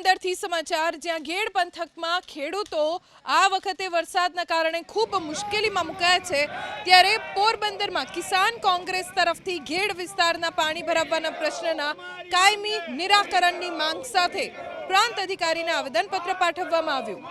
પોરબંદરથી સમાચાર, જ્યાં ગેડ પંથકમાં ખેડૂતો આ વખતે વરસાદના કારણે ખૂબ મુશ્કેલીમાં મુકાયા છે, ત્યારે પોરબંદરમાં કિસાન કોંગ્રેસ તરફથી ગેડ વિસ્તારના પાણી ભરાવવાના પ્રશ્નના કાયમી નિરાકરણની માંગ સાથે પ્રાંત અધિકારીને આવેદનપત્ર પાઠવવામાં આવ્યું।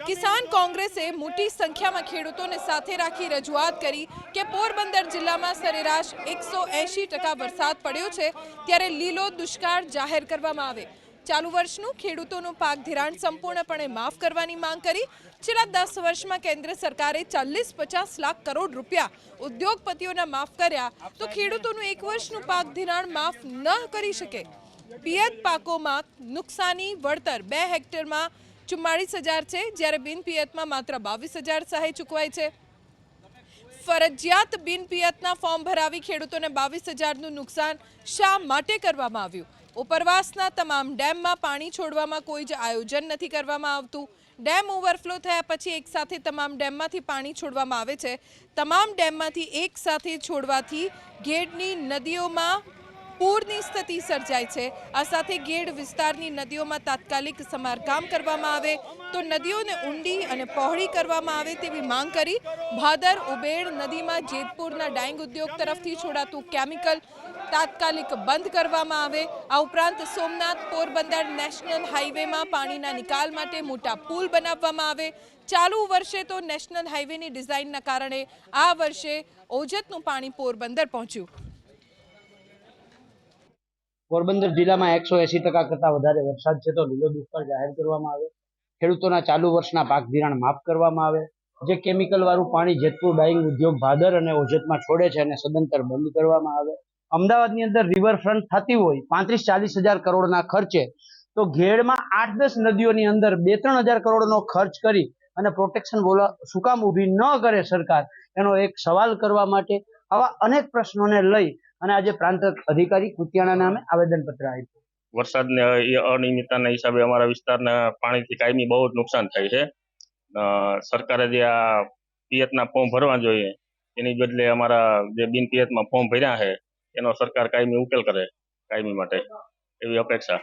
કિસાન કોંગ્રેસે મોટી સંખ્યામાં ખેડૂતોને સાથે રાખી રજૂઆત કરી કે પોરબંદર જિલ્લામાં સરેરાશ 180% વરસાદ પડ્યો છે, ત્યારે લીલો દુષ્કાળ જાહેર કરવામાં આવે। ચાલુ વર્ષનું ખેડૂતોનું પાક ધિરાણ સંપૂર્ણપણે માફ કરવાની માંગ કરી। છેલ્લા 10 વર્ષમાં કેન્દ્ર સરકારે 40-50 લાખ કરોડ રૂપિયા ઉદ્યોગપતિઓના માફ કર્યા, તો ખેડૂતોનું એક વર્ષનું પાક ધિરાણ માફ ન કરી શકે। પિયત પાકોમાં નુકસાની વળતર 2 હેક્ટરમાં 44,000 છે, જ્યારે બિનપિયતમાં માત્ર 22,000 સહાય ચૂકવાય છે। ફરજિયાત બિનપિયતના ફોર્મ ભરાવી ખેડૂતોને 22,000નું નુકસાન શા માટે કરવામાં આવ્યું? ઉપરવાસના તમામ ડેમમાં પાણી છોડવામાં કોઈ જ આયોજન નથી કરવામાં આવતું। ડેમ ઓવરફ્લો થયા પછી એકસાથે તમામ ડેમમાંથી પાણી છોડવામાં આવે છે। તમામ ડેમમાંથી એકસાથે છોડવાથી ગેડની નદીઓમાં પૂરની સ્થિતિ સર્જાય છે। આ સાથે ગેડ વિસ્તારની નદીઓમાં તાત્કાલિક સમારકામ કરવામાં આવે તો નદીઓને ઊંડી અને પહોળી કરવામાં આવે તેવી માંગ કરી। ભાદર ઉબેડ નદીમાં જેતપુરના ડાંગ ઉદ્યોગ તરફથી છોડાતું કેમિકલ તાત્કાલિક બંધ કરવામાં આવે। આ ઉપરાંત સોમનાથ પોરબંદર નેશનલ હાઈવેમાં પાણીના નિકાલ માટે મોટા પુલ બનાવવામાં આવે। ચાલુ વર્ષે તો નેશનલ હાઈવેની ડિઝાઇનના કારણે આ વર્ષે ઓજતનું પાણી પોરબંદર પહોંચ્યું। પોરબંદર જિલ્લામાં 180% કરતા વધારે વરસાદ છે તો લીલો દુષ્કાળ જાહેર કરવામાં આવે। ખેડૂતોના ચાલુ વર્ષના પાક ધિરાણ માફ કરવામાં આવે। જે કેમિકલ વાળું પાણી જેતપુર ડાઇંગ ઉદ્યોગ ભાદર અને ઓજતમાં છોડે છે અને સદંતર બંધ કરવામાં આવે। અમદાવાદની અંદર રિવરફ્રન્ટ થતી હોય 35-40 હજાર કરોડના ખર્ચે, તો ઘેડમાં 8-10 નદીઓની અંદર 2-3 હજાર કરોડનો ખર્ચ કરી અને પ્રોટેક્શન શું કામ ઊભી ન કરે સરકાર, એનો એક સવાલ કરવા માટે આવા અનેક પ્રશ્નોને લઈ અને આજે પ્રાંત અધિકારી કુતિયાણા નામે આવેદનપત્ર આપ્યું। વરસાદને અનિયમિતતાના હિસાબે અમારા વિસ્તારના પાણીથી કાયમી બહુ જ નુકસાન થાય છે। સરકારે જે આ પિયતના ફોર્મ ભરવા જોઈએ એની બદલે અમારા જે બિન પિયતમાં ફોર્મ ભર્યા છે એનો સરકાર કાયમી ઉકેલ કરે કાયમી માટે એવી અપેક્ષા।